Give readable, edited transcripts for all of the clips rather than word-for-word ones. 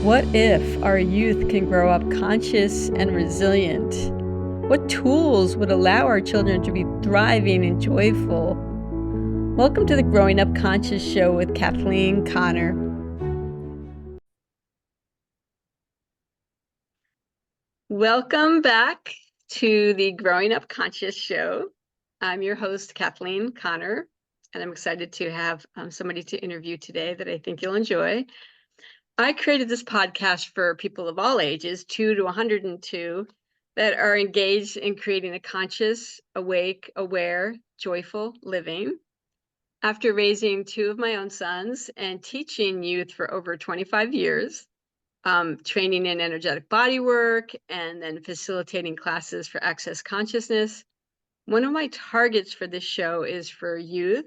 What if our youth can grow up conscious and resilient? What tools would allow our children to be thriving and joyful? Welcome to the Growing Up Conscious Show with Kathleen Connor. Welcome back to the Growing Up Conscious Show. I'm your host, Kathleen Connor, and I'm excited to have somebody to interview today that I think you'll enjoy. I created this podcast for people of all ages, 2 to 102, that are engaged in creating a conscious, awake, aware, joyful living. After raising 2 of my own sons and teaching youth for over 25 years, training in energetic body work, and then facilitating classes for access consciousness, one of my targets for this show is for youth,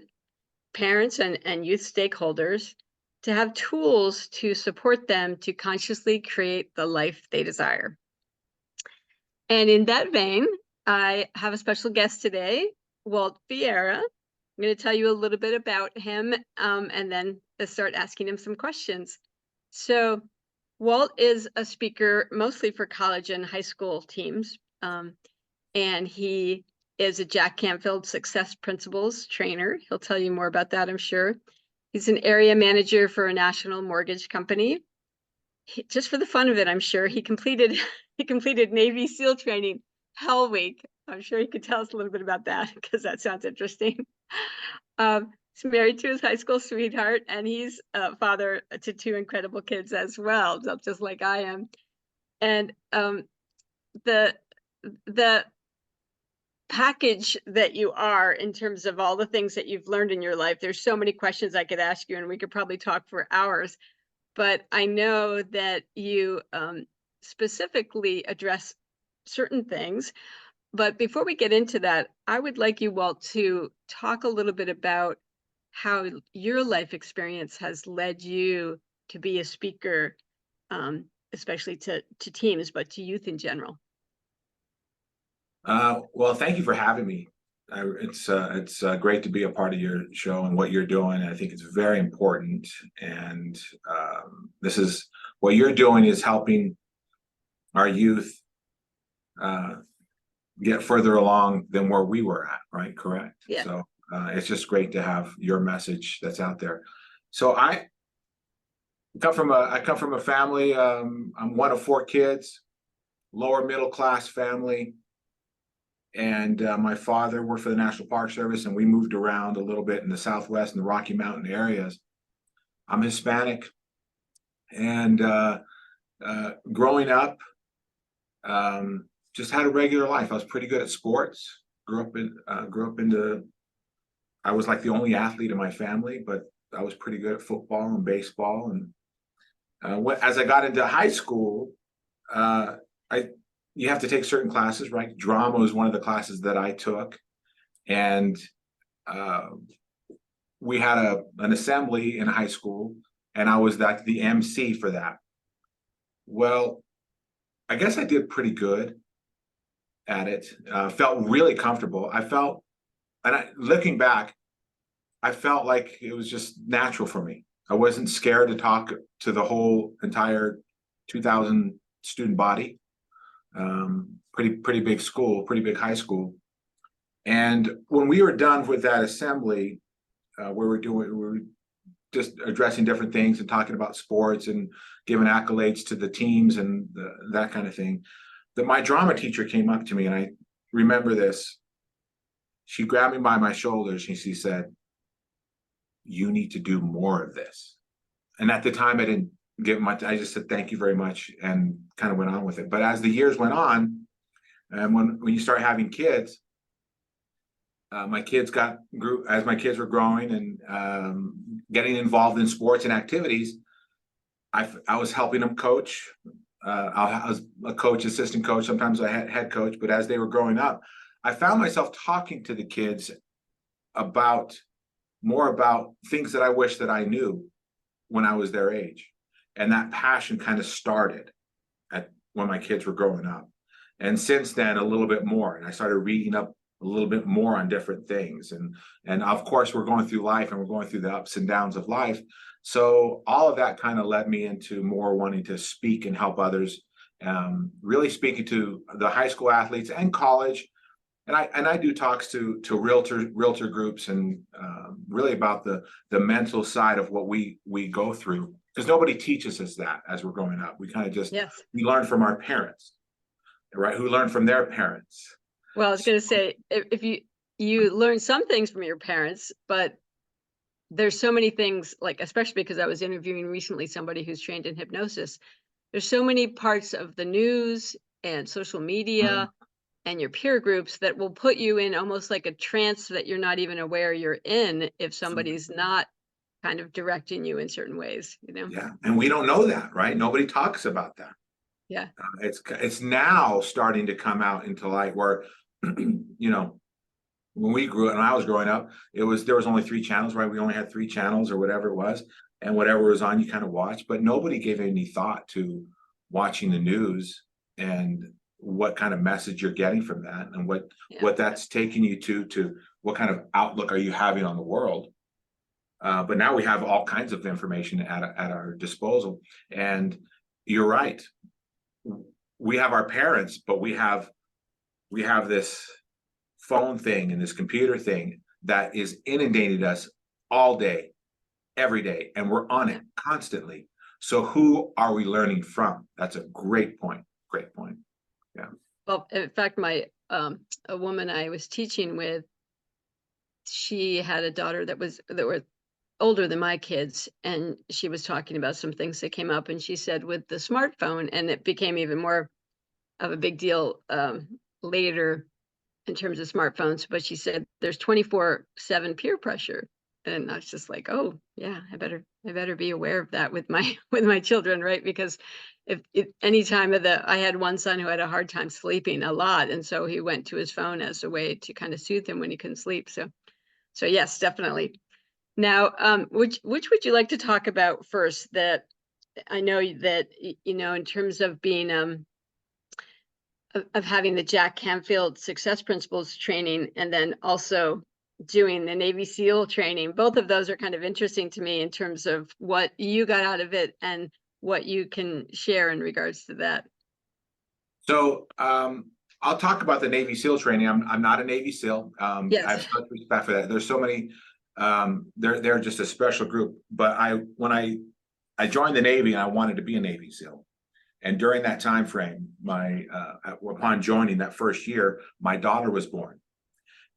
parents, and youth stakeholders to have tools to support them to consciously create the life they desire. And in that vein, I have a special guest today, Walt Viera. I'm going to tell you a little bit about him and then start asking him some questions. So Walt is a speaker mostly for college and high school teams, and he is a Jack Canfield Success Principles trainer. He'll tell you more about that, I'm sure. He's an area manager for a national mortgage company. Just for the fun of it, I'm sure he completed Navy SEAL training, Hell Week. I'm sure he could tell us a little bit about that because that sounds interesting. He's married to his high school sweetheart, and he's a father to 2 incredible kids as well, just like I am. And the package that you are in terms of all the things that you've learned in your life, there's so many questions I could ask you, and we could probably talk for hours. But I know that you specifically address certain things. But before we get into that, I would like you, Walt, to talk a little bit about how your life experience has led you to be a speaker, especially to teams, but to youth in general. Well, thank you for having me. It's great to be a part of your show and what you're doing. I think it's very important, and this is what you're doing is helping our youth get further along than where we were at. Right? Correct. Yeah. So it's just great to have your message that's out there. So I come from a family. I'm one of 4 kids, lower middle class family. And my father worked for the National Park Service, and we moved around a little bit in the Southwest and the Rocky Mountain areas. I'm Hispanic, and growing up, just had a regular life. I was pretty good at sports. I was like the only athlete in my family, but I was pretty good at football and baseball. And as I got into high school, you have to take certain classes, right? Drama was one of the classes that I took. And we had an assembly in high school, and I was the MC for that. Well, I guess I did pretty good at it. Felt really comfortable. Looking back, I felt like it was just natural for me. I wasn't scared to talk to the whole entire 2,000 student body. Pretty big school, pretty big high school. And when we were done with that assembly, we were just addressing different things and talking about sports and giving accolades to the teams and that kind of thing. That my drama teacher came up to me, and I remember this. She grabbed me by my shoulders and she said, "You need to do more of this." And at the time, I didn't give much. I just said, "Thank you very much," and kind of went on with it. But as the years went on, and when you start having kids, my kids grew as my kids were growing and getting involved in sports and activities. I was helping them coach. I was a coach, assistant coach. Sometimes I had head coach. But as they were growing up, I found myself talking to the kids more about things that I wish that I knew when I was their age. And that passion kind of started when my kids were growing up. And since then, a little bit more. And I started reading up a little bit more on different things. And of course, we're going through life and we're going through the ups and downs of life. So all of that kind of led me into more wanting to speak and help others, really speaking to the high school athletes and college. And I do talks to realtor groups, and really about the mental side of what we go through, because nobody teaches us that as we're growing up. We kind of just, Yes. we learn from our parents, right? Who learn from their parents. Well, I was going to say, if you learn some things from your parents, but there's so many things, like, especially because I was interviewing recently somebody who's trained in hypnosis. There's so many parts of the news and social media and your peer groups that will put you in almost like a trance that you're not even aware you're in if somebody's not kind of directing you in certain ways, you know? Yeah, and we don't know that, right? Nobody talks about that. Yeah. It's now starting to come out into light where, you know, when we grew up, and I was growing up, there was only 3 channels, right? We only had 3 channels or whatever it was, and whatever was on, you kind of watched, but nobody gave any thought to watching the news and what kind of message you're getting from that, and what that's taking you to what kind of outlook are you having on the world. But now we have all kinds of information at our disposal, and you're right. We have our parents, but we have this phone thing and this computer thing that is inundating us all day, every day, and we're on it constantly. So who are we learning from? That's a great point. Great point. Yeah. Well, in fact, my a woman I was teaching with, she had a daughter that was older than my kids, and she was talking about some things that came up, and she said with the smartphone, and it became even more of a big deal later in terms of smartphones, but she said there's 24/7 peer pressure. And I was just like, oh yeah, I better be aware of that with my with my children, right? Because if any time I had one son who had a hard time sleeping a lot, and so he went to his phone as a way to kind of soothe him when he couldn't sleep. So yes, definitely. Now, which would you like to talk about first? That I know that you know, in terms of being of having the Jack Canfield Success Principles training, and then also doing the Navy SEAL training. Both of those are kind of interesting to me in terms of what you got out of it and what you can share in regards to that. So I'll talk about the Navy SEAL training. I'm not a Navy SEAL. I Yes. have such respect for that. There's so many. They're just a special group. But when I joined the Navy, I wanted to be a Navy SEAL. And during that time frame, upon joining that first year, my daughter was born.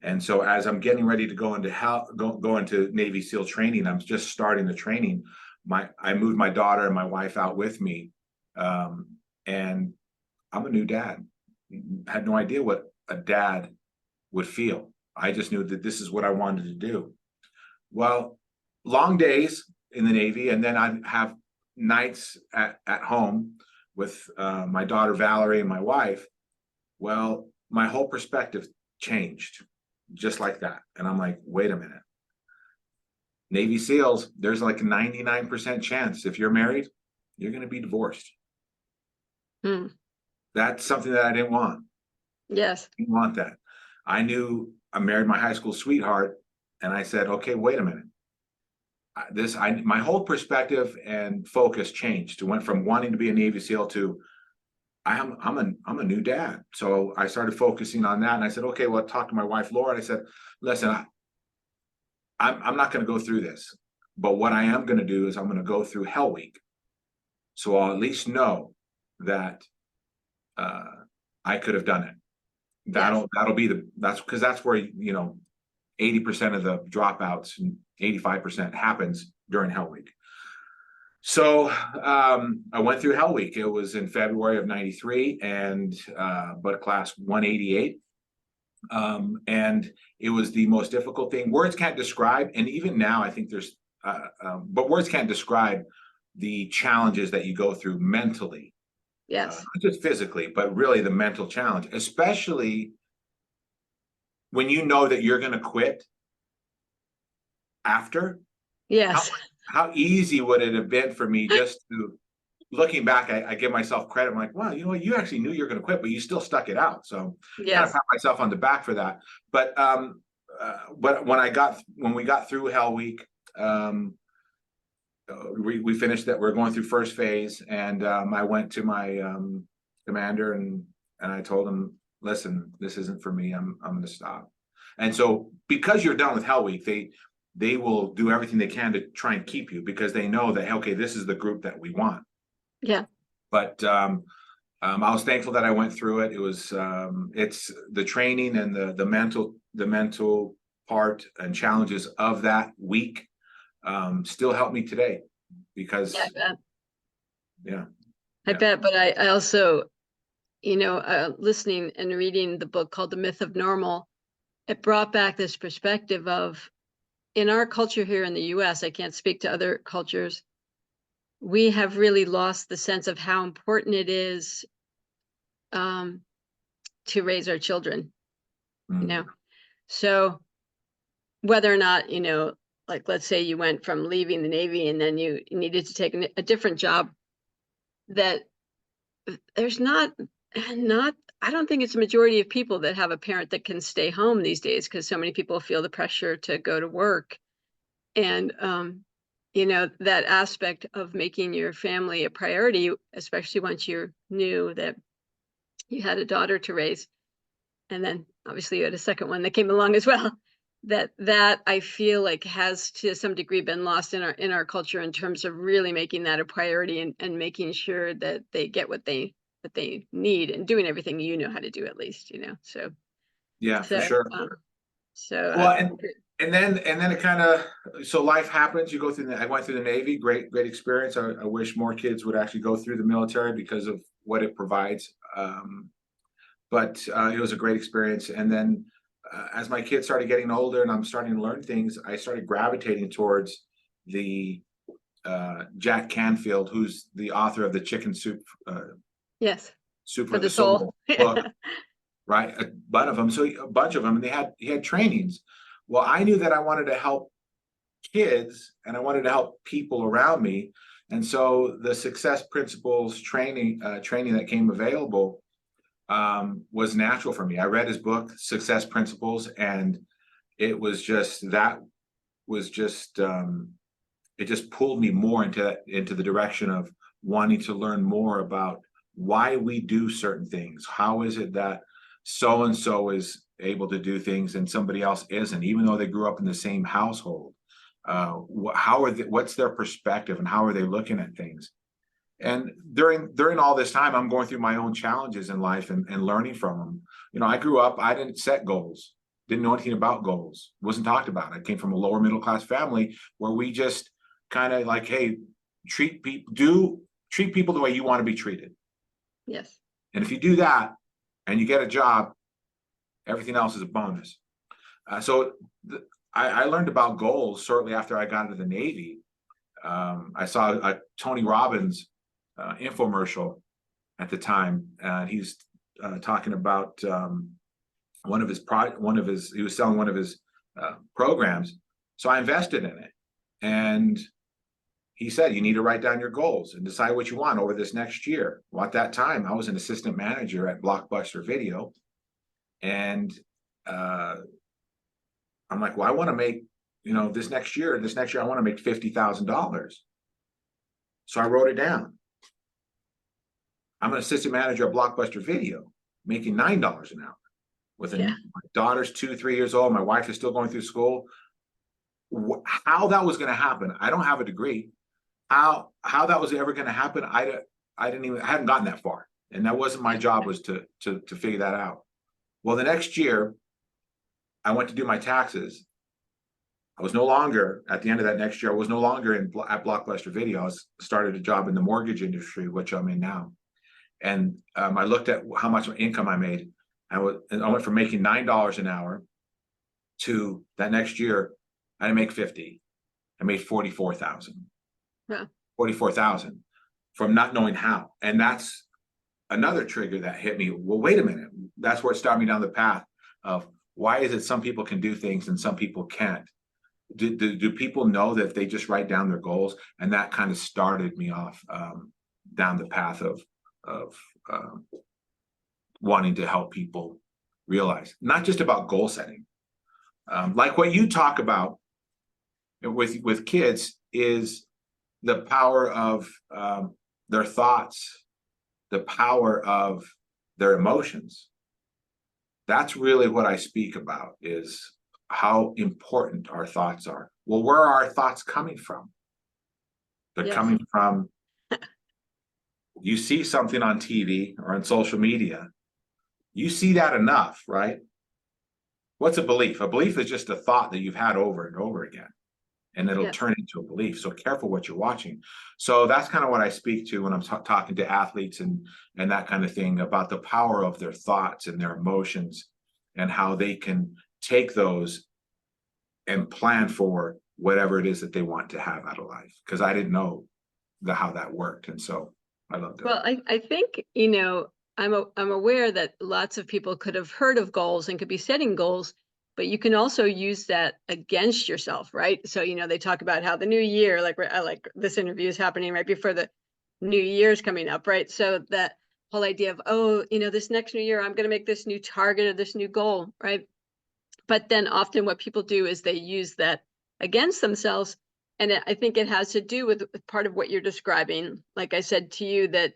And so as I'm getting ready to go into Navy SEAL training, I'm just starting the training. I moved my daughter and my wife out with me, and I'm a new dad. Had no idea what a dad would feel. I just knew that this is what I wanted to do. Well, long days in the Navy, and then I'd have nights at home with my daughter Valerie and my wife. Well, my whole perspective changed just like that. And I'm like, wait a minute. Navy SEALs, there's like a 99% chance if you're married, you're going to be divorced. That's something that I didn't want. Yes. I didn't want that. I knew I married my high school sweetheart, and I said, okay, wait a minute. My whole perspective and focus changed. It went from wanting to be a Navy SEAL to I'm a new dad. So I started focusing on that, and I said, okay, well, I talked to my wife Laura, and I said, listen, I'm not going to go through this, but what I am going to do is I'm going to go through Hell Week, so I'll at least know that I could have done it. That'll be that's because that's where 80% of the dropouts and 85% happens during Hell Week. So I went through Hell Week. It was in February of ’93, and but class 188. And it was the most difficult thing. Words can't describe, and even now I think there's, but words can't describe the challenges that you go through mentally. Yes. Not just physically, but really the mental challenge, especially when you know that you're going to quit after. Yes. How easy would it have been for me just to looking back, I give myself credit. I'm like, wow, you know what? You actually knew you were going to quit, but you still stuck it out. So kind of Yes. pat myself on the back for that. But when we got through Hell Week, we finished that. We're going through first phase, and I went to my commander and I told him, listen, this isn't for me. I'm going to stop. And so because you're done with Hell Week, they will do everything they can to try and keep you, because they know that, okay, this is the group that we want. Yeah. But I was thankful that I went through it. It was it's the training and the mental part and challenges of that week still help me today, because Yeah, I bet. yeah, I yeah. bet. But I also, listening and reading the book called The Myth of Normal, it brought back this perspective of, in our culture here in the US, I can't speak to other cultures, we have really lost the sense of how important it is to raise our children, you Mm. know. So whether or not, like let's say you went from leaving the Navy and then you needed to take a different job, that there's not I don't think it's a majority of people that have a parent that can stay home these days, because so many people feel the pressure to go to work. And that aspect of making your family a priority, especially once you knew that you had a daughter to raise, and then obviously you had a second one that came along as well, that I feel like has to some degree been lost in our culture, in terms of really making that a priority, and making sure that they get what they need, and doing everything how to do, at least, so Yeah, for so sure. um so Well, and then it kind of, so life happens. You go through I went through the Navy, great experience. I wish more kids would actually go through the military because of what it provides. But it was a great experience. And then as my kids started getting older and I'm starting to learn things, I started gravitating towards the Jack Canfield, who's the author of the Chicken Soup yes, Soup for for the the soul. Soul book, right? A bunch of them. So a bunch of them, and he had trainings. Well, I knew that I wanted to help kids and I wanted to help people around me. And so the success principles training that came available was natural for me. I read his book, Success Principles, and it was just it just pulled me more into the direction of wanting to learn more about why we do certain things. How is it that so and so is able to do things and somebody else isn't, even though they grew up in the same household? What's their perspective and how are they looking at things? And during all this time, I'm going through my own challenges in life and learning from them. I grew up, I didn't set goals, didn't know anything about goals, wasn't talked about. I came from a lower middle class family where we just kind of like, hey, treat people the way you want to be treated. Yes. And if you do that and you get a job, everything else is a bonus. I learned about goals shortly after I got into the Navy. I saw a Tony Robbins infomercial at the time, and he's talking about he was selling one of his programs. So I invested in it, and he said, you need to write down your goals and decide what you want over this next year. Well, at that time, I was an assistant manager at Blockbuster Video, and I'm like, well, I want to make, this next year, I want to make $50,000. So I wrote it down. I'm an assistant manager at Blockbuster Video, making $9 an hour. My daughter's 2-3 years old. My wife is still going through school. How that was going to happen, I don't have a degree. How that was ever going to happen, I hadn't gotten that far, and that wasn't my job, was to figure that out. Well, the next year, I went to do my taxes. I was no longer, at the end of that next year, I was no longer at Blockbuster Video. I started a job in the mortgage industry, which I'm in now. And I looked at how much income I made. I went from making $9 an hour to that next year, I didn't make 50. I made 44,000. Yeah. 44,000 from not knowing how. And that's another trigger that hit me. Well, wait a minute. That's where it started me down the path of, why is it some people can do things and some people can't? Do people know that if they just write down their goals? And that kind of started me off down the path of wanting to help people realize, not just about goal setting. Like what you talk about with kids is the power of their thoughts, the power of their emotions. That's really what I speak about, is how important our thoughts are. Well, where are our thoughts coming from? They're Yes. coming from, you see something on TV or on social media, you see that enough, right? What's a belief? A belief is just a thought that you've had over and over again, and it'll Yes. turn into a belief. So careful what you're watching. So that's kind of what I speak to when I'm talking to athletes and that kind of thing, about the power of their thoughts and their emotions, and how they can take those and plan for whatever it is that they want to have out of life. Because I didn't know how that worked, and so I loved it. Well, I think, I'm aware that lots of people could have heard of goals and could be setting goals, but you can also use that against yourself, right? So, they talk about how the new year, like this interview is happening right before the new year's coming up, right? So that whole idea of, oh, this next new year, I'm going to make this new target or this new goal, right? But then often what people do is they use that against themselves. And I think it has to do with part of what you're describing. Like I said to you, that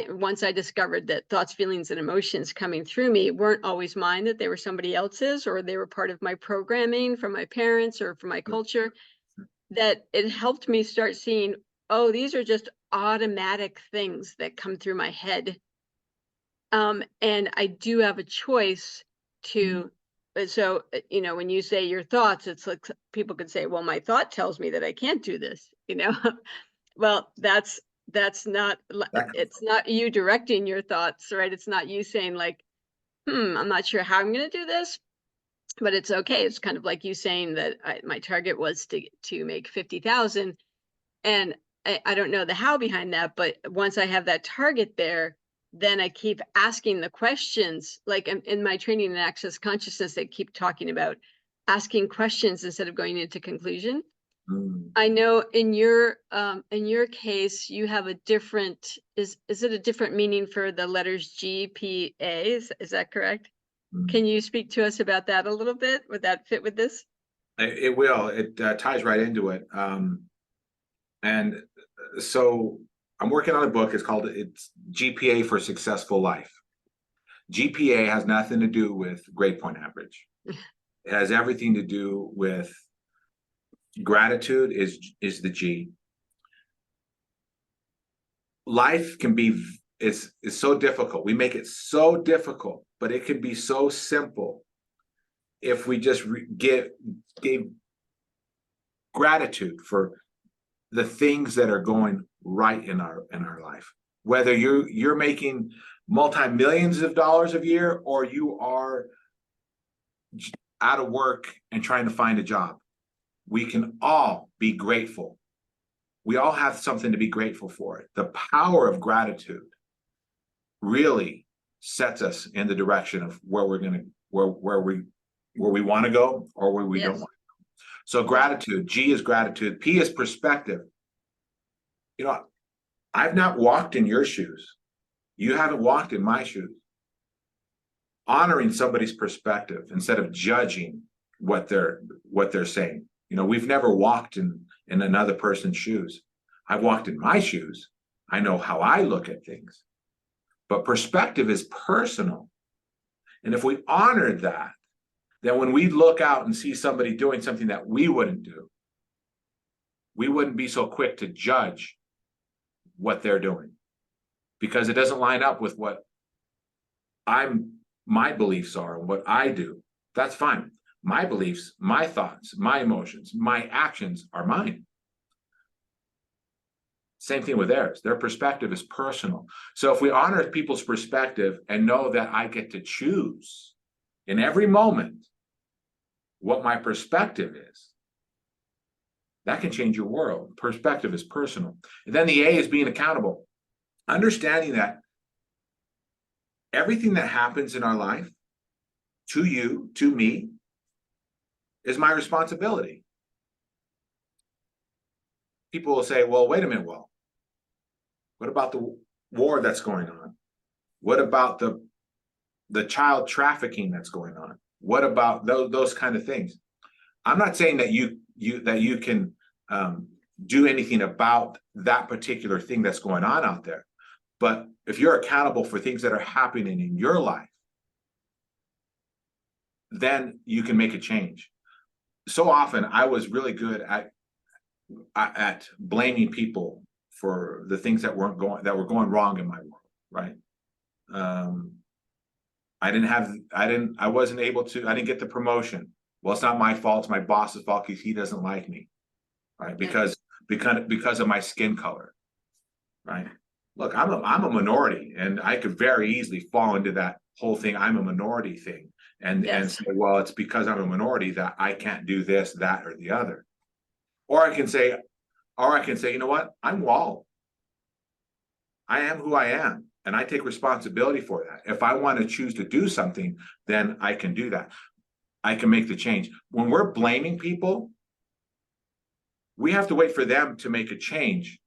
once I discovered that thoughts, feelings, and emotions coming through me weren't always mine, that they were somebody else's, or they were part of my programming from my parents or from my culture, that it helped me start seeing, oh, these are just automatic things that come through my head. And I do have a choice to, so, when you say your thoughts, it's like people could say, well, my thought tells me that I can't do this, Well, that's not, it's not you directing your thoughts, right? It's not you saying like, I'm not sure how I'm going to do this, but it's okay. It's kind of like you saying that my target was to make 50,000. And I don't know the how behind that, but once I have that target there, then I keep asking the questions. Like in my training in access consciousness, they keep talking about asking questions instead of going into conclusion. Mm. I know in your case, you have a different, is it a different meaning for the letters GPA? Is that correct? Can you speak to us about that a little bit? Would that fit with this? It will. It ties right into it. And so I'm working on a book. It's GPA for Successful Life. GPA has nothing to do with grade point average. It has everything to do with gratitude is the G. Life can be is so difficult. We make it so difficult, but it can be so simple if we just gave gratitude for the things that are going right in our life. Whether you're making multi-millions of dollars a year, or you are out of work and trying to find a job, we can all be grateful. We all have something to be grateful for. The power of gratitude really sets us in the direction of where we want to go, or where we don't want to go. So gratitude, G is gratitude, P is perspective. I've not walked in your shoes. You haven't walked in my shoes. Honoring somebody's perspective instead of judging what they're saying. We've never walked in another person's shoes. I've walked in my shoes. I know how I look at things. But perspective is personal. And if we honored that, then when we look out and see somebody doing something that we wouldn't do, we wouldn't be so quick to judge what they're doing, because it doesn't line up with what my beliefs are and what I do. That's fine. My beliefs, my thoughts, my emotions, my actions are mine. Same thing with theirs. Their perspective is personal. So if we honor people's perspective and know that I get to choose in every moment what my perspective is, that can change your world. Perspective is personal. And then the A is being accountable. Understanding that everything that happens in our life, to you, to me, is my responsibility. People will say, well, wait a minute, Well, What about the war that's going on? What about the child trafficking that's going on? What about those kind of things? I'm not saying that you can do anything about that particular thing that's going on out there, but if you're accountable for things that are happening in your life, then you can make a change. So often I was really good at blaming people for the things that were going wrong in my world, right? I wasn't able to, I didn't get the promotion. Well, it's not my fault, it's my boss's fault because he doesn't like me, right? Because of my skin color, right? Look, I'm a minority, and I could very easily fall into that whole thing, I'm a minority thing, and say, well, it's because I'm a minority that I can't do this, that, or the other. Or I can say, you know what? I'm Walt. I am who I am, and I take responsibility for that. If I want to choose to do something, then I can do that. I can make the change. When we're blaming people, we have to wait for them to make a change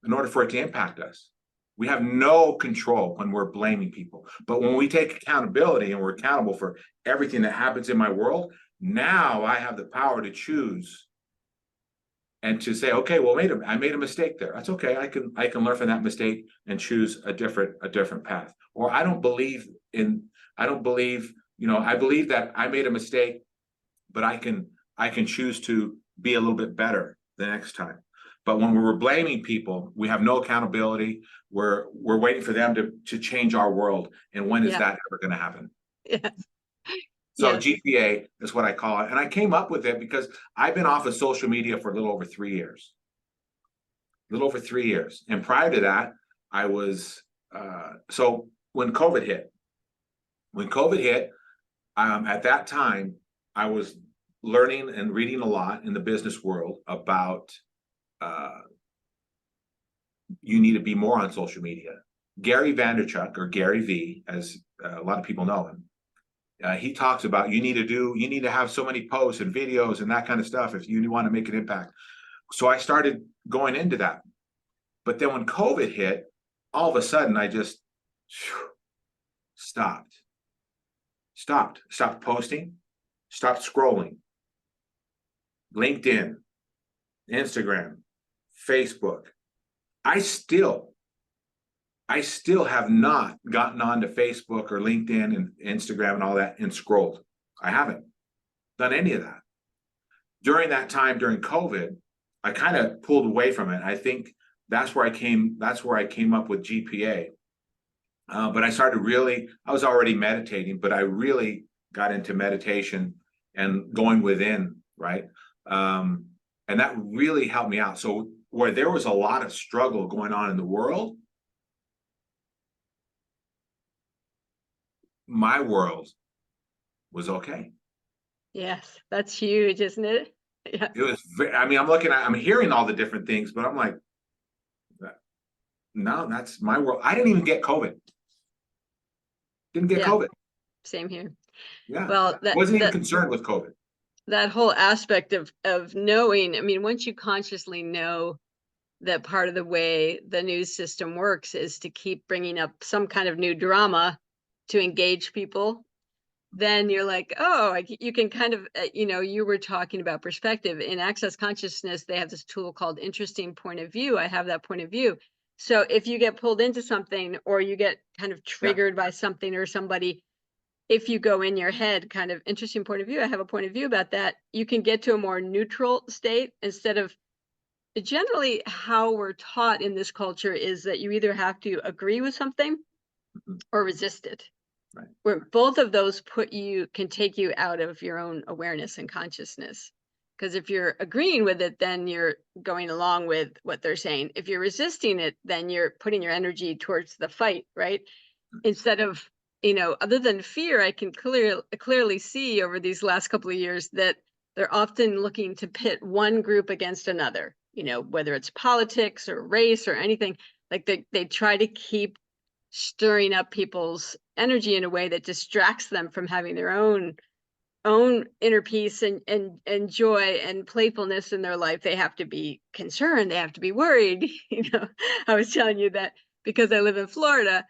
in order for it to impact us. We have no control when we're blaming people. But when we take accountability and we're accountable for everything that happens in my world, now I have the power to choose and to say, okay, well, I made a mistake there. That's okay. I can learn from that mistake and choose a different path. Or I believe, I believe that I made a mistake, but I can choose to be a little bit better the next time. But when we're blaming people, we have no accountability. We're waiting for them to change our world. And when is that ever going to happen? Yes. So GPA is what I call it. And I came up with it because I've been off of social media for a little over 3 years. And prior to that, I was, so when COVID hit, at that time, I was learning and reading a lot in the business world about you need to be more on social media. Gary Vaynerchuk, or Gary V, as a lot of people know him, he talks about you need to have so many posts and videos and that kind of stuff if you want to make an impact. So I started going into that. But then when COVID hit, all of a sudden I just stopped posting, stopped scrolling. LinkedIn, Instagram, Facebook. I still have not gotten onto Facebook or LinkedIn and Instagram and all that and scrolled. I haven't done any of that. During that time, during COVID, I kind of pulled away from it. I think that's where I came up with GPA. But I was already meditating, but I really got into meditation and going within, right? And that really helped me out. So where there was a lot of struggle going on in the world, my world was okay. Yes, that's huge, isn't it? Yeah. It was, I'm hearing all the different things, but I'm like, no, that's my world. I didn't even get COVID. Didn't get COVID. Same here. Yeah. Well, Wasn't even concerned with COVID. That whole aspect of knowing, I mean, once you consciously know that part of the way the news system works is to keep bringing up some kind of new drama to engage people, then you're like, oh, you can kind of, you were talking about perspective. In Access Consciousness, they have this tool called Interesting Point of View. I have that point of view. So if you get pulled into something or you get kind of triggered by something or somebody, if you go in your head, kind of interesting point of view, I have a point of view about that, you can get to a more neutral state instead of, generally how we're taught in this culture is that you either have to agree with something or resist it. Right. Where both of those can take you out of your own awareness and consciousness. Because if you're agreeing with it, then you're going along with what they're saying. If you're resisting it, then you're putting your energy towards the fight, right? Instead of, other than fear, I can clearly see over these last couple of years that they're often looking to pit one group against another, whether it's politics or race or anything. Like they try to keep stirring up people's energy in a way that distracts them from having their own own inner peace and joy and playfulness in their life, they have to be concerned, they have to be worried. I was telling you that because I live in Florida,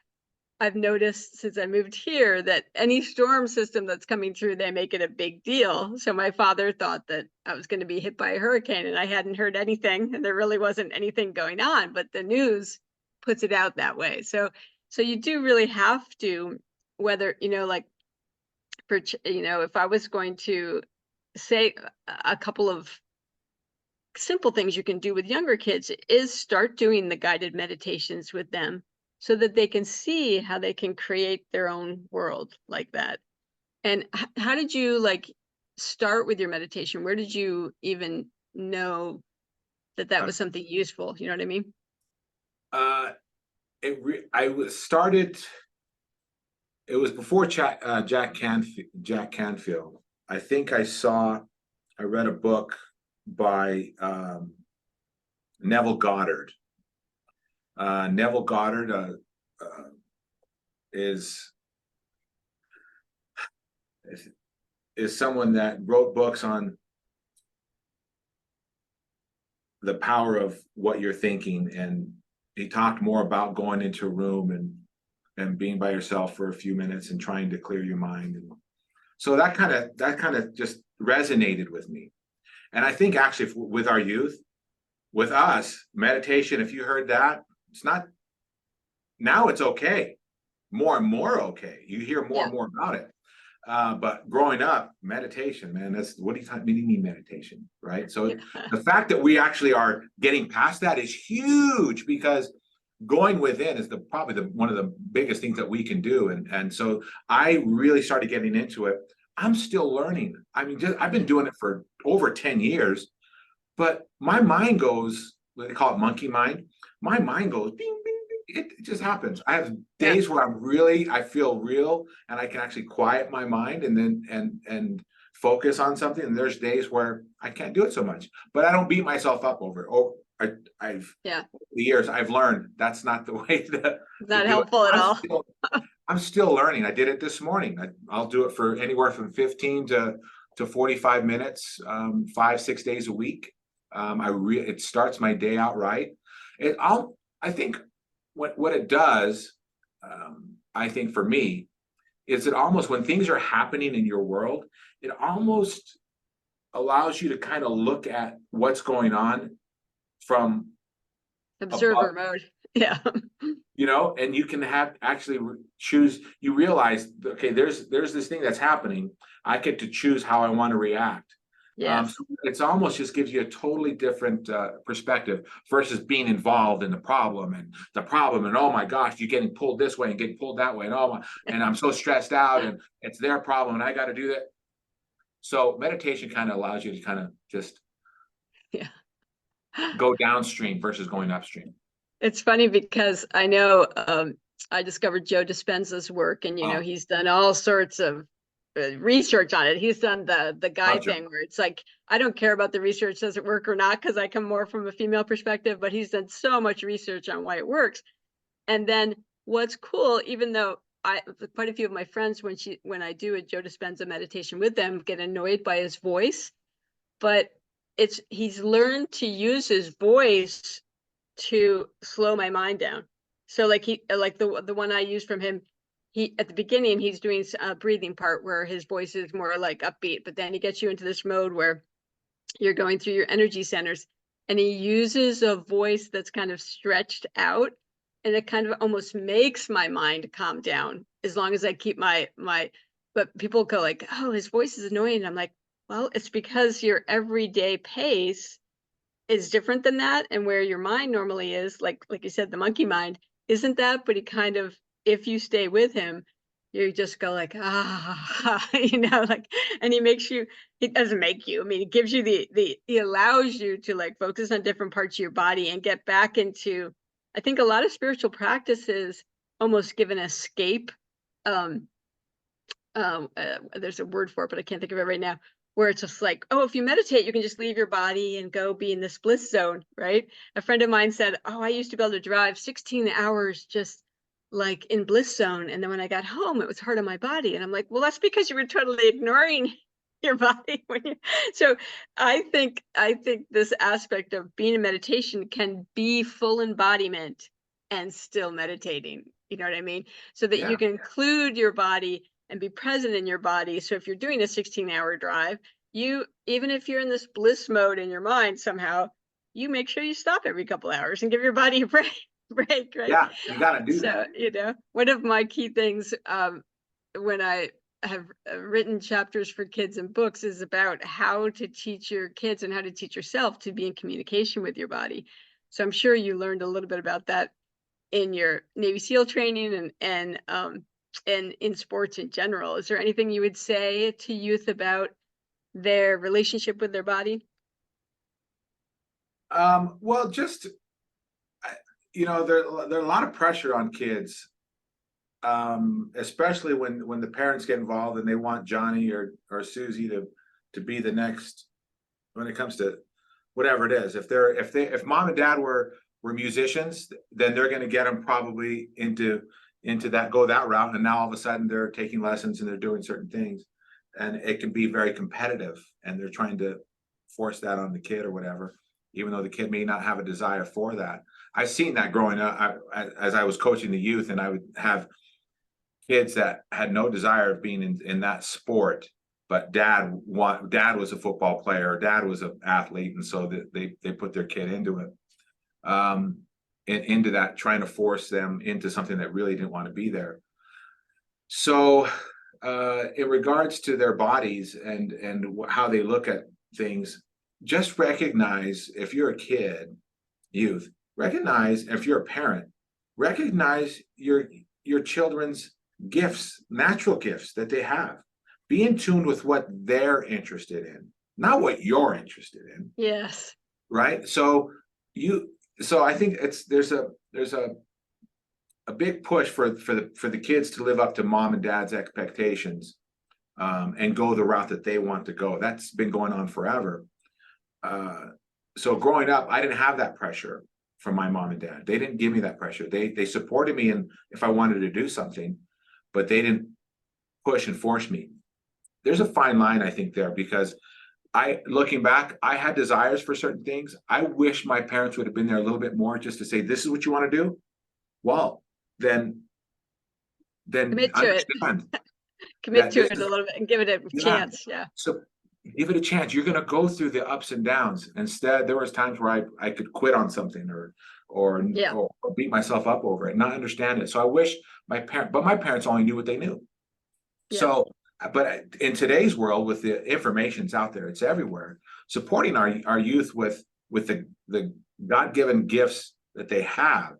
I've noticed since I moved here that any storm system that's coming through, they make it a big deal. So my father thought that I was going to be hit by a hurricane, and I hadn't heard anything, and there really wasn't anything going on, but the news puts it out that way. So you do really have to, whether, like, for, if I was going to say a couple of simple things you can do with younger kids, is start doing the guided meditations with them so that they can see how they can create their own world like that. And how did you start with your meditation? Where did you even know that was something useful? You know what I mean? It was before Jack Canfield. I think I read a book by Neville Goddard. Neville Goddard is someone that wrote books on the power of what you're thinking, and he talked more about going into a room and being by yourself for a few minutes and trying to clear your mind. And so that kind of just resonated with me. And I think actually with our youth, with us, meditation, if you heard that, it's not, now it's okay, more and more okay. You hear more and more about it. But growing up, meditation, man, what do you mean meditation, right? So the fact that we actually are getting past that is huge, because going within is probably one of the biggest things that we can do. And so I really started getting into it. I'm still learning. I mean, I've been doing it for over 10 years, but my mind goes, they call it monkey mind. My mind goes bing, bing, bing. It just happens. I have days where I feel real, and I can actually quiet my mind and then and focus on something. And there's days where I can't do it so much, but I don't beat myself up over it. Over the years I've learned that's not the way to not helpful at all. I'm still learning. I did it this morning. I'll do it for anywhere from 15 to 45 minutes, 5-6 days a week. It starts my day out right. I think what it does, I think for me, is it almost, when things are happening in your world, it almost allows you to kind of look at what's going on from observer mode. Yeah. And you can choose, you realize, okay, there's this thing that's happening. I get to choose how I want to react. Yes. So it's almost just gives you a totally different perspective versus being involved in the problem, and oh my gosh, you're getting pulled this way and getting pulled that way, and I'm so stressed out, and it's their problem and I got to do that. So meditation kind of allows you to kind of just go downstream versus going upstream. It's funny because I know I discovered Joe Dispenza's work, and he's done all sorts of research on it. He's done the guide thing where it's like, I don't care about the research, does it work or not, because I come more from a female perspective, but he's done so much research on why it works. And then what's cool, even though quite a few of my friends, when I do a Joe Dispenza meditation with them, get annoyed by his voice, but he's learned to use his voice to slow my mind down. So the one I used from him, at the beginning, he's doing a breathing part where his voice is more like upbeat, but then he gets you into this mode where you're going through your energy centers, and he uses a voice that's kind of stretched out, and it kind of almost makes my mind calm down as long as I keep but people go like, oh, his voice is annoying. I'm like, well, it's because your everyday pace is different than that, and where your mind normally is, like you said, the monkey mind isn't that, but he kind of, if you stay with him, you just go like, and he doesn't make you, I mean, he gives you he allows you to focus on different parts of your body and get back into, I think a lot of spiritual practices almost give an escape. There's a word for it, but I can't think of it right now, where it's just like, oh, if you meditate, you can just leave your body and go be in this bliss zone, right? A friend of mine said, oh, I used to be able to drive 16 hours just like in bliss zone. And then when I got home, it was hard on my body. And I'm like, well, that's because you were totally ignoring your body when you so I think this aspect of being in meditation can be full embodiment and still meditating. You know what I mean? So that you Yeah, can include your body and be present in your body. So if you're doing a 16-hour drive, you even if you're in this bliss mode in your mind somehow, you make sure you stop every couple hours and give your body a break, right? yeah, you got to do So, that. one of my key things when I have written chapters for kids and books is about how to teach your kids and how to teach yourself to be in communication with your body. So I'm sure you learned a little bit about that in your Navy SEAL training and in sports in general. Is there anything you would say to youth about their relationship with their body? Well, just there are a lot of pressure on kids, especially when the parents get involved and they want Johnny or Susie to be the next when it comes to whatever it is. If mom and dad were musicians, then they're going to get them probably into that go that route. And now all of a sudden they're taking lessons and they're doing certain things, and it can be very competitive. And they're trying to force that on the kid or whatever, even though the kid may not have a desire for that. I've seen that growing up as I was coaching the youth, and I would have kids that had no desire of being in that sport, but dad was a football player, dad was an athlete, and so they put their kid into it, and into that, trying to force them into something that really didn't want to be there. So in regards to their bodies and how they look at things, just recognize, if you're a kid, youth, recognize, if you're a parent, recognize your children's gifts, natural gifts that they have. Be in tune with what they're interested in, not what you're interested in. Yes. Right. So I think there's a big push for the kids to live up to mom and dad's expectations, and go the route that they want to go. That's been going on forever. So growing up, I didn't have that pressure from my mom and dad. They didn't give me that pressure. They supported me in if I wanted to do something, but they didn't push and force me. There's a fine line, I think, there, because looking back, I had desires for certain things. I wish my parents would have been there a little bit more, just to say, this is what you want to do. Well, then Commit to it. understand Commit that to this it a is, little bit and give it a yeah. chance. Yeah. So give it a chance. You're going to go through the ups and downs. Instead, there was times where I could quit on something or Yeah. beat myself up over it, not understand it. So I wish my parents only knew what they knew. Yeah. So, but in today's world, with the information's out there, it's everywhere. Supporting our youth with the God-given gifts that they have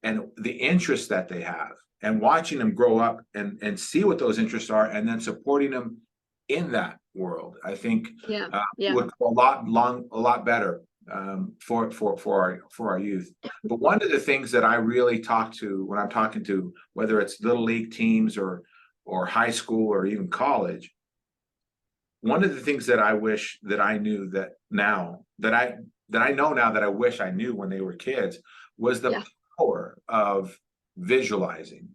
and the interests that they have, and watching them grow up and see what those interests are, and then supporting them in that world, I think Yeah. Yeah. would go a lot better, for our youth. But one of the things that I really talk to when I'm talking to, whether it's little league teams or high school or even college, one of the things that I wish that I knew that now that I know now that I wish I knew when they were kids was the power of visualizing.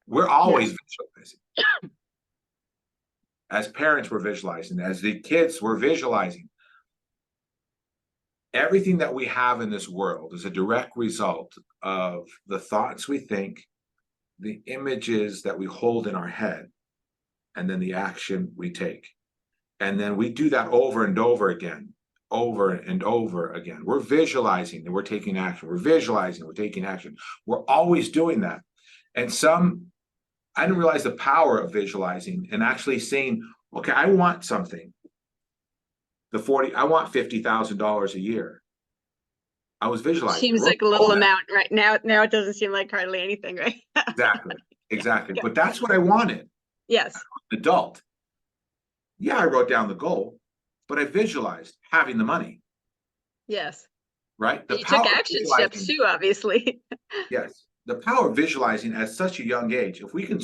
We're always visualizing. As parents, we're visualizing. As the kids, we're visualizing. Everything that we have in this world is a direct result of the thoughts we think, the images that we hold in our head, and then the action we take. And then we do that over and over again, over and over again. We're visualizing that we're taking action. We're visualizing we're taking action. We're always doing that. And I didn't realize the power of visualizing and actually saying, okay, I want something. I want $50,000 a year. I was visualizing. Seems like a little amount right now. Now it doesn't seem like hardly anything, right? Exactly. But that's what I wanted. Yes. Adult. Yeah, I wrote down the goal, but I visualized having the money. Yes. Right. You took action steps too, obviously. Yes. The power of visualizing at such a young age. If we can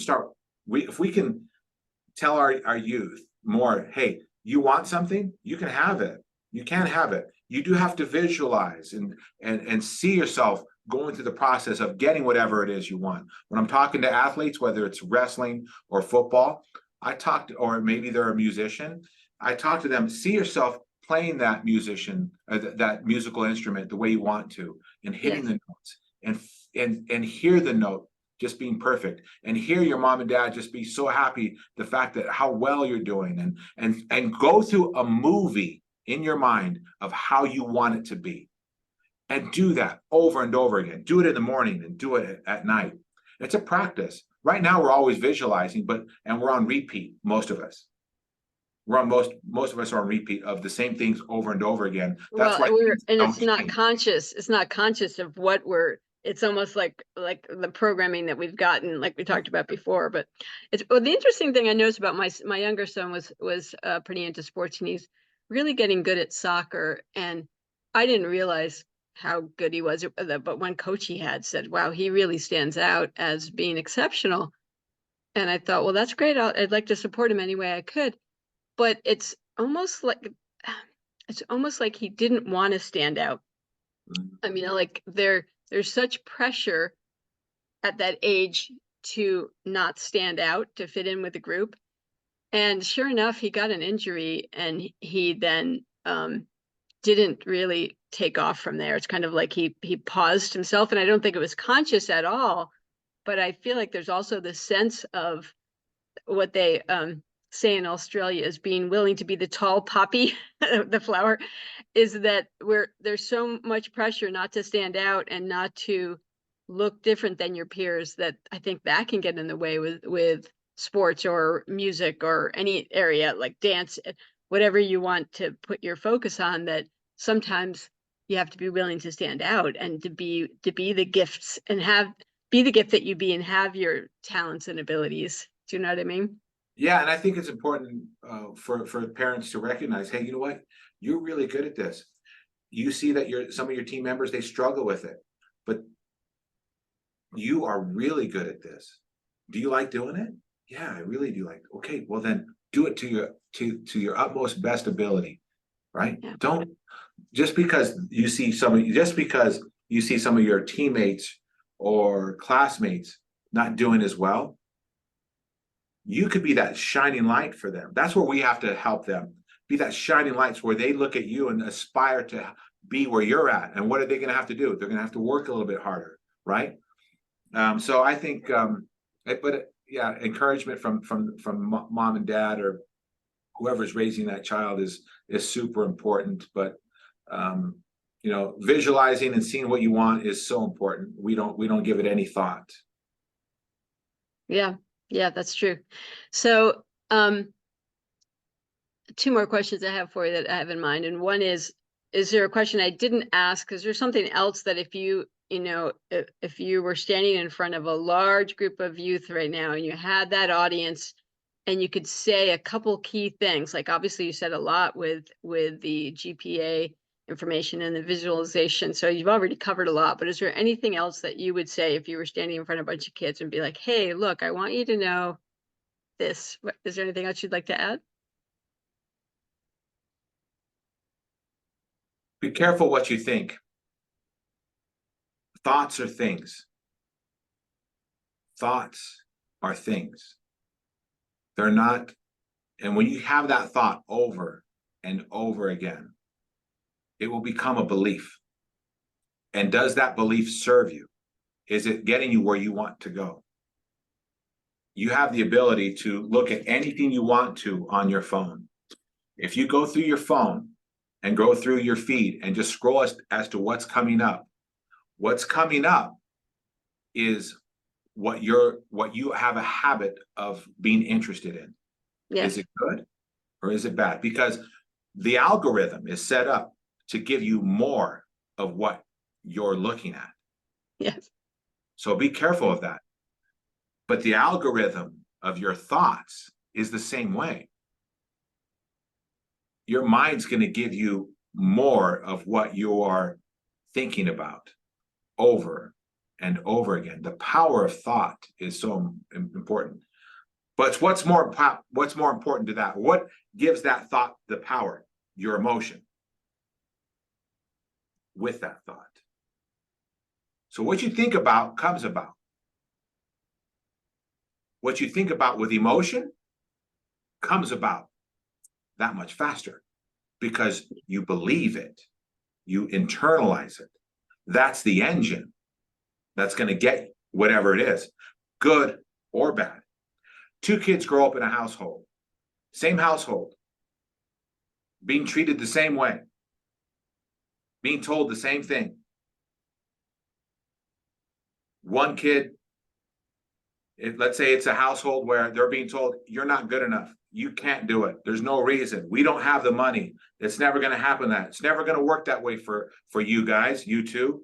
tell our youth more, hey, you want something, you can have it. You can't have it. You do have to visualize and see yourself going through the process of getting whatever it is you want. When I'm talking to athletes, whether it's wrestling or football, or maybe they're a musician. I talk to them, see yourself playing that that musical instrument the way you want to, and hitting Yes. the notes, and hear the note just being perfect, and hear your mom and dad just be so happy the fact that how well you're doing, and go through a movie in your mind of how you want it to be, and do that over and over again. Do it in the morning and do it at night. It's a practice. Right now we're always visualizing, and we're on repeat, most of us. Most of us are on repeat of the same things over and over again. That's Well, why and don't it's not change. conscious. It's not conscious of what it's almost like the programming that we've gotten, like we talked about before. But the interesting thing I noticed about my younger son was pretty into sports, and he's really getting good at soccer. And I didn't realize how good he was. But one coach he had said, "Wow, he really stands out as being exceptional." And I thought, well, that's great. I'd like to support him any way I could. But it's almost like he didn't want to stand out. I mean, like there's such pressure at that age to not stand out, to fit in with the group. And sure enough, he got an injury, and he then didn't really take off from there. It's kind of like he paused himself, and I don't think it was conscious at all. But I feel like there's also this sense of what they say in Australia as being willing to be the tall poppy, the flower, is that there's so much pressure not to stand out and not to look different than your peers, that I think that can get in the way with sports or music or any area like dance, whatever you want to put your focus on, that sometimes you have to be willing to stand out and to be the gifts and be the gift that you be and have your talents and abilities. Do you know what I mean? Yeah, and I think it's important for parents to recognize, hey, you know what? You're really good at this. You see that some of your team members, they struggle with it, but you are really good at this. Do you like doing it? Yeah, I really do like. Okay, well then do it to your utmost best ability, right? Yeah. Don't just because you see some of your teammates or classmates not doing as well, you could be that shining light for them. That's where we have to help them be that shining lights, where they look at you and aspire to be where you're at. And what are they going to have to do? They're going to have to work a little bit harder, right? So I think, yeah, encouragement from mom and dad or whoever's raising that child is super important. But visualizing and seeing what you want is so important. We don't give it any thought. Yeah, that's true. So, two more questions I have for you that I have in mind. And one is there a question I didn't ask? Because there's something else that if you were standing in front of a large group of youth right now and you had that audience and you could say a couple key things, like obviously you said a lot with the GPA information and the visualization. So you've already covered a lot, but is there anything else that you would say if you were standing in front of a bunch of kids and be like, hey, look, I want you to know this. Is there anything else you'd like to add? Be careful what you think. Thoughts are things. Thoughts are things. They're not. And when you have that thought over and over again, it will become a belief. And does that belief serve you? Is it getting you where you want to go? You have the ability to look at anything you want to on your phone. If you go through your phone and go through your feed and just scroll as to what's coming up is what you have a habit of being interested in. Yes. Is it good or is it bad? Because the algorithm is set up to give you more of what you're looking at. Yes. So be careful of that. But the algorithm of your thoughts is the same way. Your mind's going to give you more of what you are thinking about over and over again. The power of thought is so important. But what's more important to that? What gives that thought the power? Your emotion with that thought. So what you think about comes about. What you think about with emotion comes about that much faster because you believe it, you internalize it. That's the engine that's going to get whatever it is, good or bad. Two kids grow up in a household, same household, being treated the same way, being told the same thing. One kid, let's say it's a household where they're being told, you're not good enough. You can't do it. There's no reason. We don't have the money. It's never going to happen that. It's never going to work that way for you guys, you two.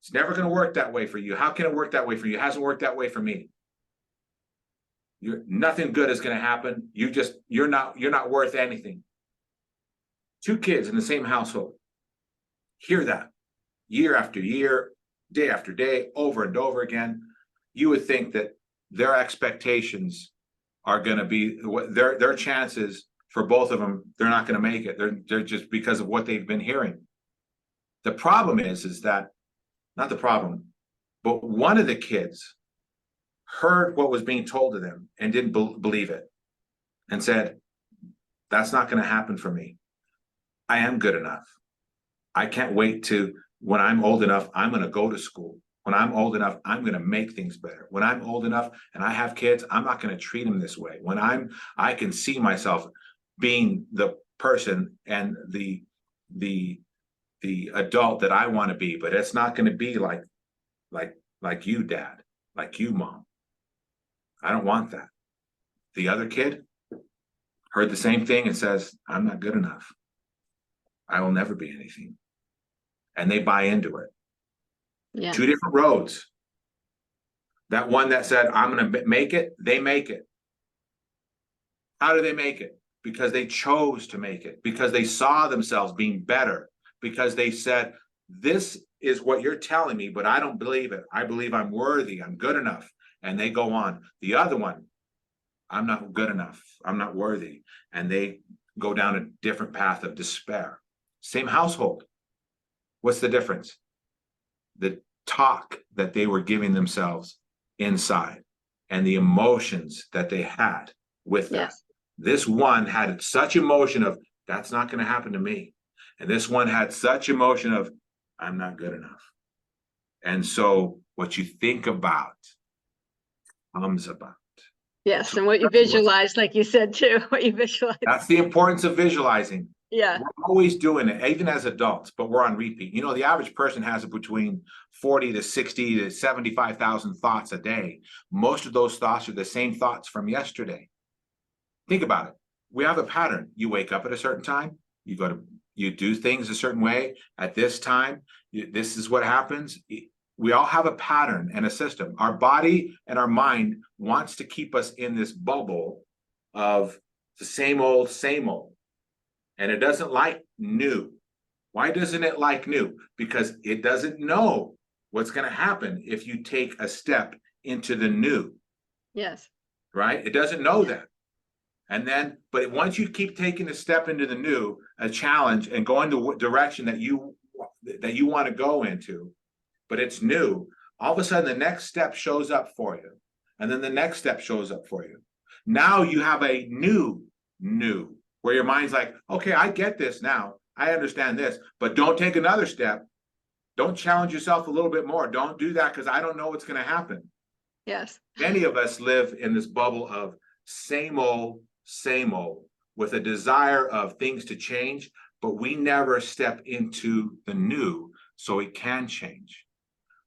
It's never going to work that way for you. How can it work that way for you? It hasn't worked that way for me. Nothing good is going to happen. You're not worth anything. Two kids in the same household hear that year after year, day after day, over and over again. You would think that their expectations are going to be their chances for both of them. They're not going to make it. They're just because of what they've been hearing. The problem is that not the problem, but one of the kids heard what was being told to them and didn't believe it and said, that's not going to happen for me. I am good enough. I can't wait to, when I'm old enough, I'm going to go to school. When I'm old enough, I'm going to make things better. When I'm old enough and I have kids, I'm not going to treat them this way. When I can see myself being the person and the adult that I want to be, but it's not going to be like you, Dad, like you, Mom. I don't want that. The other kid heard the same thing and says, I'm not good enough. I will never be anything. And they buy into it. Yeah. Two different roads. That one that said, I'm going to make it, they make it. How do they make it? Because they chose to make it, because they saw themselves being better, because they said, this is what you're telling me, but I don't believe it. I believe I'm worthy. I'm good enough. And they go on. The other one, I'm not good enough. I'm not worthy. And they go down a different path of despair. Same household. What's the difference? The talk that they were giving themselves inside and the emotions that they had with that. Yes. This one had such emotion of, that's not going to happen to me. And this one had such emotion of, I'm not good enough. And so what you think about comes about. Yes, and what you visualize, like you said too, what you visualize. That's the importance of visualizing. Yeah. We're always doing it, even as adults, but we're on repeat. You know, the average person has between 40 to 60 to 75,000 thoughts a day. Most of those thoughts are the same thoughts from yesterday. Think about it. We have a pattern. You wake up at a certain time, you do things a certain way at this time. This is what happens. We all have a pattern and a system. Our body and our mind wants to keep us in this bubble of the same old, same old. And it doesn't like new. Why doesn't it like new? Because it doesn't know what's going to happen if you take a step into the new. Yes. Right? It doesn't know that. And then, but once you keep taking a step into the new, a challenge, and going the direction that you want to go into, but it's new, all of a sudden the next step shows up for you. And then the next step shows up for you. Now you have a new, where your mind's like, okay, I get this now. I understand this, but don't take another step. Don't challenge yourself a little bit more. Don't do that because I don't know what's going to happen. Yes. Many of us live in this bubble of same old, with a desire of things to change, but we never step into the new so it can change.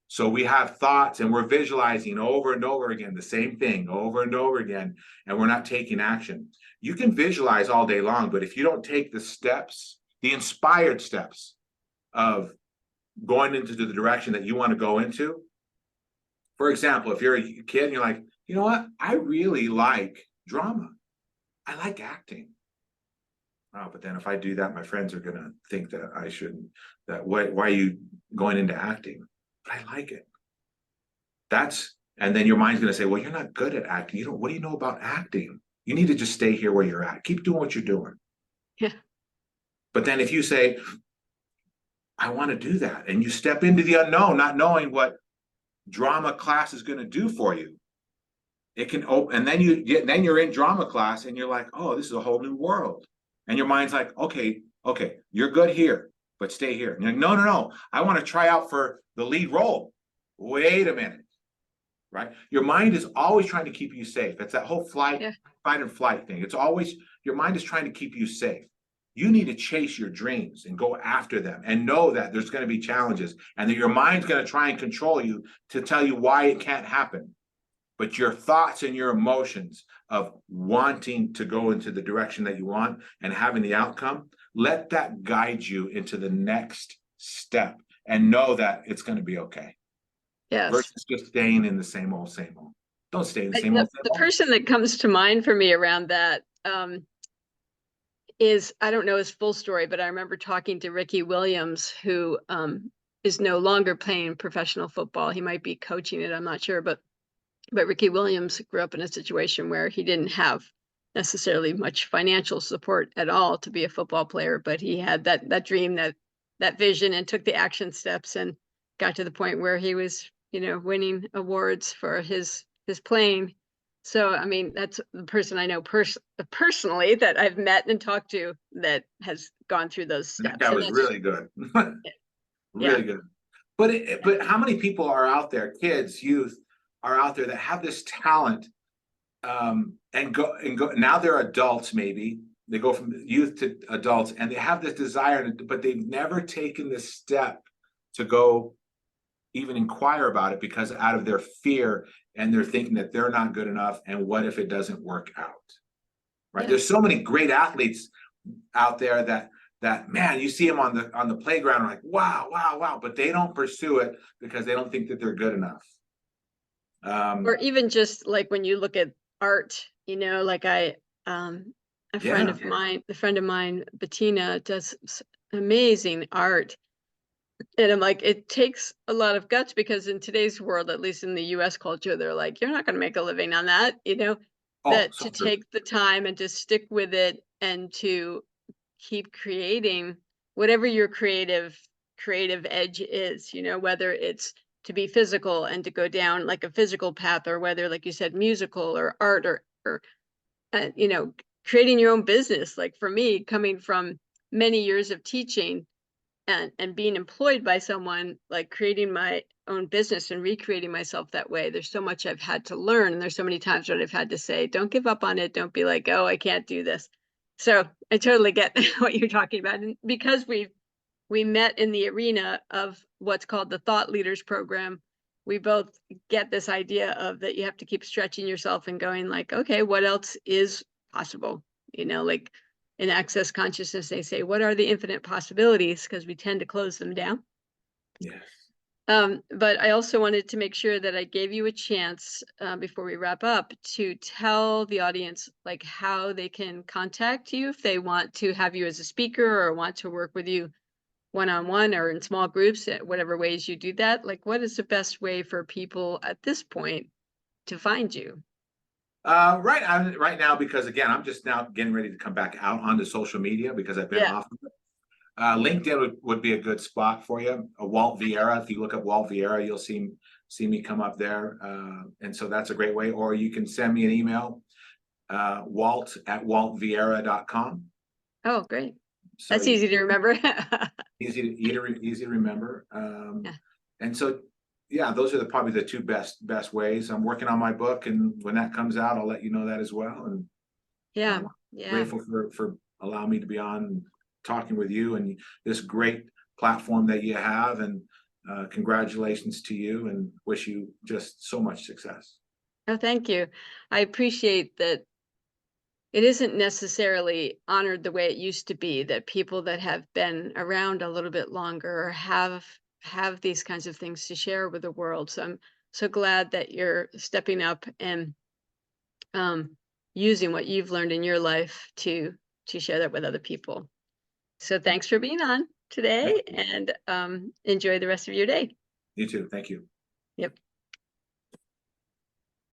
So we have thoughts and we're visualizing over and over again the same thing over and over again, and we're not taking action. You can visualize all day long, but if you don't take the steps, the inspired steps of going into the direction that you want to go into. For example, if you're a kid and you're like, you know what? I really like drama. I like acting. Oh, but then if I do that, my friends are going to think that I shouldn't, why are you going into acting? But I like it. And then your mind's going to say, well, you're not good at acting. What do you know about acting? You need to just stay here where you're at. Keep doing what you're doing. Yeah. But then if you say, I want to do that, and you step into the unknown, not knowing what drama class is going to do for you, it can open, and then you're in drama class and you're like, oh, this is a whole new world. And your mind's like, okay, you're good here, but stay here. And you're like, no, no, no, I want to try out for the lead role. Wait a minute, right? Your mind is always trying to keep you safe. It's that whole fight and flight thing. It's always, your mind is trying to keep you safe. You need to chase your dreams and go after them and know that there's going to be challenges and that your mind's going to try and control you to tell you why it can't happen. But your thoughts and your emotions of wanting to go into the direction that you want and having the outcome, let that guide you into the next step and know that it's going to be okay. Yes. Versus just staying in the same old, same old. Don't stay in the same old, same The old. person that comes to mind for me around that is, I don't know his full story, but I remember talking to Ricky Williams, who is no longer playing professional football. He might be coaching it, I'm not sure, but Ricky Williams grew up in a situation where he didn't have necessarily much financial support at all to be a football player, but he had that dream, that vision, and took the action steps and got to the point where he was, winning awards for his playing. So, I mean, that's the person I know personally that I've met and talked to that has gone through those steps. That was really good. Yeah. Really good. But how many people are out there, kids, youth, are out there that have this talent and go now they're adults, maybe they go from youth to adults and they have this desire, but they've never taken this step to go even inquire about it because out of their fear, and they're thinking that they're not good enough, and what if it doesn't work out, right? Yeah. There's so many great athletes out there that man, you see them on the playground, like wow, but they don't pursue it because they don't think that they're good enough. Or even just like when you look at art, like a friend of mine, Bettina, does amazing art. And I'm like, it takes a lot of guts because in today's world, at least in the US culture, they're like, you're not going to make a living on that, Oh, that so to true. take the time and to stick with it and to keep creating whatever your creative edge is, whether it's to be physical and to go down like a physical path, or whether, like you said, musical or art or creating your own business. Like for me, coming from many years of teaching and being employed by someone, like creating my own business and recreating myself that way, there's so much I've had to learn, and there's so many times when I've had to say, don't give up on it, don't be like, oh, I can't do this. So I totally get what you're talking about. And because we met in the arena of what's called the Thought Leaders Program, we both get this idea of that you have to keep stretching yourself and going like, okay, what else is possible? Like in Access Consciousness, they say, what are the infinite possibilities? Because we tend to close them down. Yes. But I also wanted to make sure that I gave you a chance before we wrap up to tell the audience like how they can contact you if they want to have you as a speaker or want to work with you one-on-one or in small groups, whatever ways you do that. Like, what is the best way for people at this point to find you? Right now, because again, I'm just now getting ready to come back out onto social media because I've been off of it. LinkedIn would be a good spot for you. Walt Viera. If you look up Walt Viera, you'll see me come up there. And so that's a great way. Or you can send me an email, walt@waltviera.com. Oh, great. So That's easy to remember. easy to remember. And so, yeah, those are probably the two best ways. I'm working on my book, and when that comes out, I'll let you know that as well. And Yeah. grateful for allowing me to be on talking with you and this great platform that you have. And congratulations to you, and wish you just so much success. Oh, thank you. I appreciate that it isn't necessarily honored the way it used to be, that people that have been around a little bit longer have these kinds of things to share with the world. So I'm so glad that you're stepping up and using what you've learned in your life to share that with other people. So thanks for being on today, and enjoy the rest of your day. You too. Thank you. Yep.